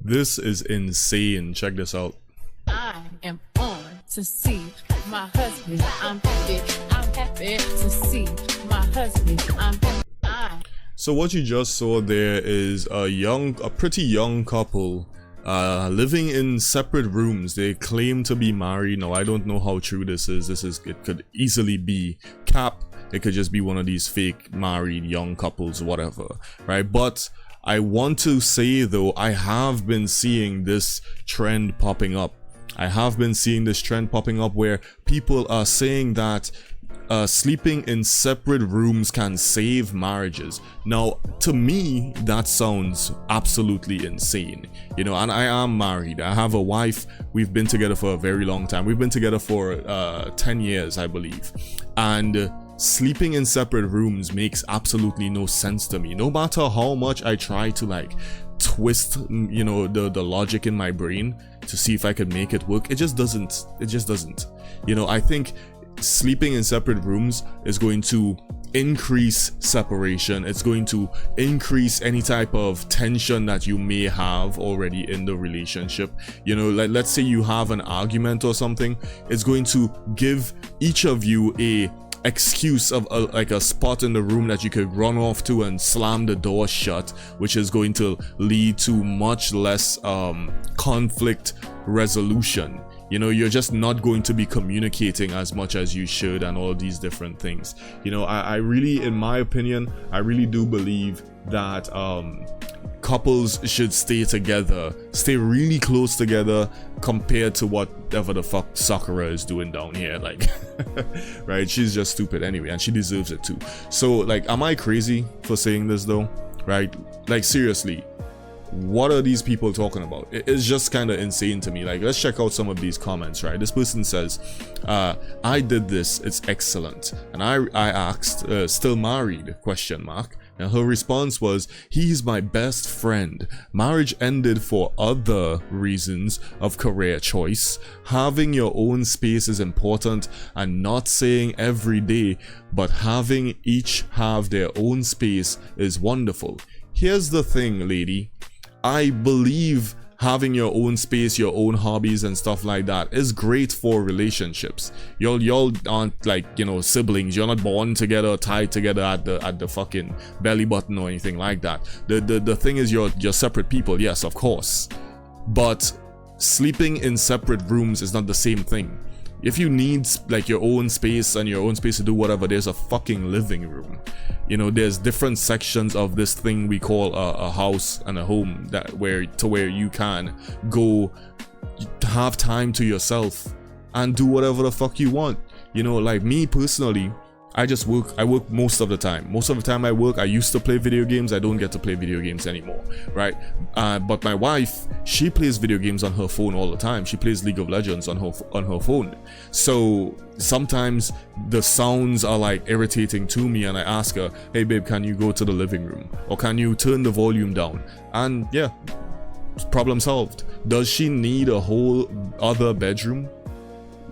This is insane. Check this out. I am on to see my husband. I'm happy to see my husband. I'm happy. So what you just saw there is a pretty young couple living in separate rooms. They claim to be married. Now I don't know how true this is. It could easily be cap. It could just be one of these fake married young couples, whatever, right? But I want to say though, I have been seeing this trend popping up. I have been seeing this trend popping up where people are saying that sleeping in separate rooms can save marriages. Now, to me, that sounds absolutely insane. You know, and I am married. I have a wife. We've been together for a very long time. We've been together for 10 years, I believe. And sleeping in separate rooms makes absolutely no sense to me. No matter how much I try to like twist, you know, the logic in my brain to see if I could make it work, it just doesn't. You know, I think sleeping in separate rooms is going to increase separation. It's going to increase any type of tension that you may have already in the relationship. You know, like let's say you have an argument or something, it's going to give each of you a excuse of like a spot in the room that you could run off to and slam the door shut, which is going to lead to much less conflict resolution. You know, you're just not going to be communicating as much as you should and all these different things. You know, I really, in my opinion, I really do believe that couples should stay together, stay really close together compared to whatever the fuck Sakura is doing down here. Like, right? She's just stupid anyway, and she deserves it too. So, like, am I crazy for saying this though? Right? Like, seriously. What are these people talking about? It's just kind of insane to me. Like, let's check out some of these comments, right? This person says, I did this, it's excellent. And I asked, still married, question mark. And her response was, he's my best friend. Marriage ended for other reasons of career choice. Having your own space is important, and not saying every day, but having each have their own space is wonderful. Here's the thing, lady. I believe having your own space, your own hobbies and stuff like that is great for relationships. Y'all aren't like, you know, siblings. You're not born together, tied together at the fucking belly button or anything like that. The thing is, you're separate people, yes, of course. But sleeping in separate rooms is not the same thing. If you need like your own space and your own space to do whatever, there's a fucking living room. You know, there's different sections of this thing we call a house and a home where you can go have time to yourself and do whatever the fuck you want. You know, like me personally, I work most of the time. Most of the time I work, I used to play video games. I don't get to play video games anymore, right? But my wife, she plays video games on her phone all the time. She plays League of Legends on her phone. So sometimes the sounds are like irritating to me, and I ask her, hey babe, can you go to the living room? Or can you turn the volume down? And yeah, problem solved. Does she need a whole other bedroom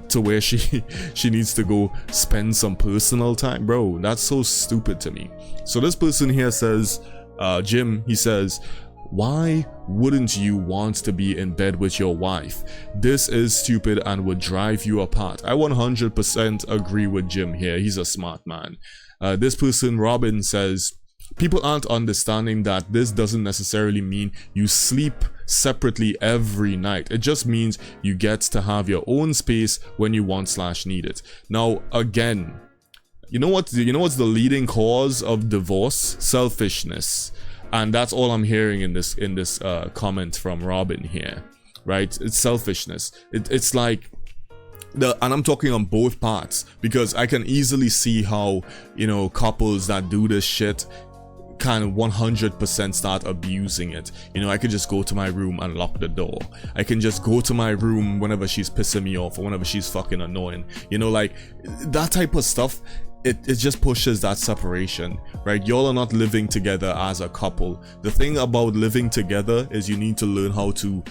to where she needs to go spend some personal time? Bro, that's so stupid to me. So this person here says, Jim, he says, why wouldn't you want to be in bed with your wife? This is stupid and would drive you apart. I 100% agree with Jim here. He's a smart man. This person, Robin, says, people aren't understanding that this doesn't necessarily mean you sleep separately every night. It just means you get to have your own space when you want/need it. Now, again, you know what's the leading cause of divorce? Selfishness. And that's all I'm hearing in this comment from Robin here, right? It's selfishness. It's like and I'm talking on both parts, because I can easily see how, you know, couples that do this shit can 100% start abusing it. You know, I could just go to my room and lock the door. I can just go to my room whenever she's pissing me off or whenever she's fucking annoying. You know, like that type of stuff. it just pushes that separation, right? Y'all are not living together as a couple. The thing about living together is you need to learn how to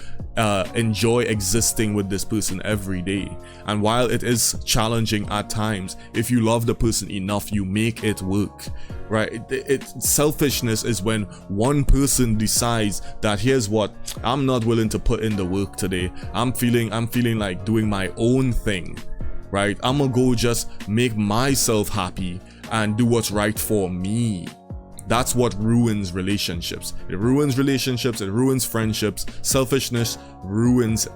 enjoy existing with this person every day. And while it is challenging at times, if you love the person enough, you make it work, right? Selfishness is when one person decides that, here's what, I'm not willing to put in the work today. I'm feeling like doing my own thing, right? I'm gonna go just make myself happy and do what's right for me. That's what ruins relationships. It ruins relationships, it ruins friendships. Selfishness ruins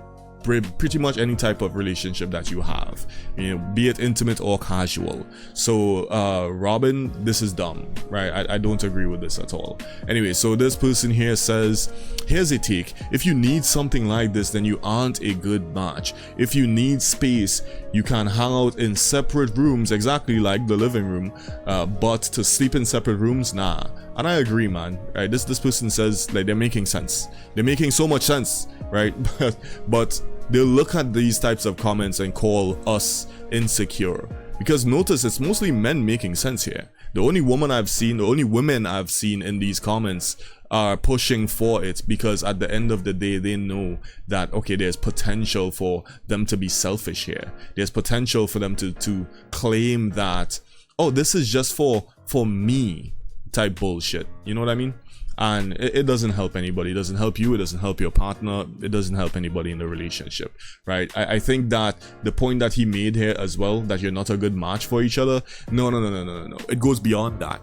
pretty much any type of relationship that you have, you know, be it intimate or casual. So Robin, this is dumb, right? I don't agree with this at all. Anyway, so this person here says, here's a take: if you need something like this, then you aren't a good match. If you need space, you can hang out in separate rooms, exactly like the living room, but to sleep in separate rooms, nah. And I agree, man, right? This person says, like, they're making sense. They're making so much sense, right? But they'll look at these types of comments and call us insecure. Because notice, it's mostly men making sense here. The only women I've seen in these comments are pushing for it because at the end of the day, they know that, okay, there's potential for them to be selfish here. There's potential for them to claim that, oh, this is just for me type bullshit. You know what I mean? And it doesn't help anybody. It doesn't help you. It doesn't help your partner. It doesn't help anybody in the relationship, right? I think that the point that he made here as well, that you're not a good match for each other, no. It goes beyond that.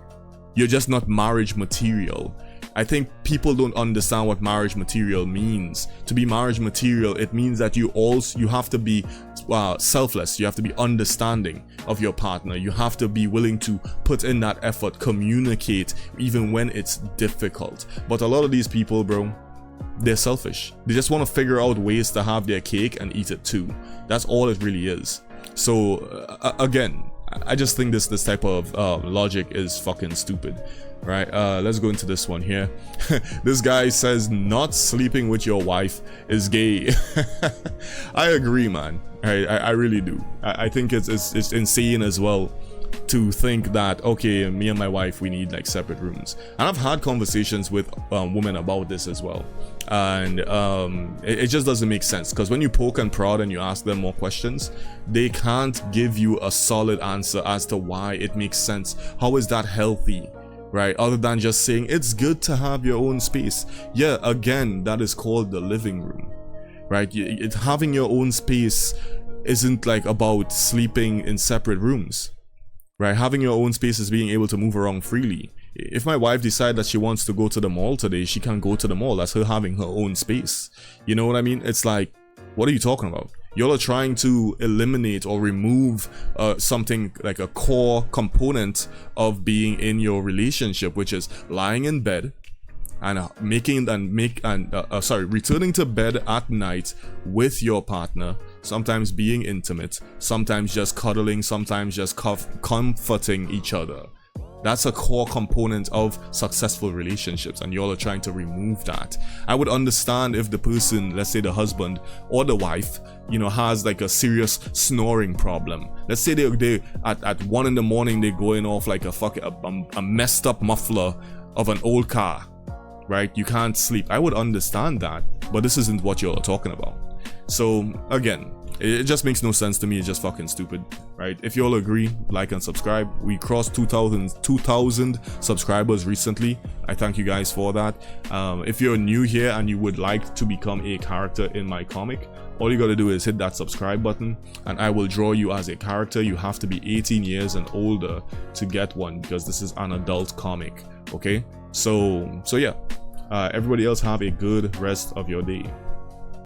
You're just not marriage material. I think people don't understand what marriage material means. To be marriage material, it means that you have to be selfless. You have to be understanding of your partner. You have to be willing to put in that effort, communicate even when it's difficult. But a lot of these people, bro, they're selfish. They just want to figure out ways to have their cake and eat it too. That's all it really is. So again, I just think this type of logic is fucking stupid, right? Let's go into this one here. This guy says not sleeping with your wife is gay. I agree, man. I really do. I think it's insane as well to think that, okay, me and my wife, we need like separate rooms. And I've had conversations with women about this as well, and it just doesn't make sense, because when you poke and prod and you ask them more questions, they can't give you a solid answer as to why it makes sense. How is that healthy, right? Other than just saying it's good to have your own space. Yeah, again, that is called the living room, right? Having your own space isn't like about sleeping in separate rooms, right? Having your own space is being able to move around freely. If my wife decides that she wants to go to the mall today, she can go to the mall. That's her having her own space. You know what I mean? It's like, what are you talking about? Y'all are trying to eliminate or remove something like a core component of being in your relationship, which is lying in bed and returning to bed at night with your partner, sometimes being intimate, sometimes just cuddling, sometimes just comforting each other. That's a core component of successful relationships, and y'all are trying to remove that. I would understand if the person, let's say the husband or the wife, you know, has like a serious snoring problem. Let's say they at 1 in the morning, they're going off like a messed up muffler of an old car, right? You can't sleep. I would understand that, but this isn't what you're talking about. So again, it just makes no sense to me. It's just fucking stupid, right? If you all agree, like and subscribe. We crossed 2,000 subscribers recently. I thank you guys for that. If you're new here and you would like to become a character in my comic, all you gotta do is hit that subscribe button and I will draw you as a character. You have to be 18 years and older to get one, because this is an adult comic, okay? So yeah, everybody else have a good rest of your day.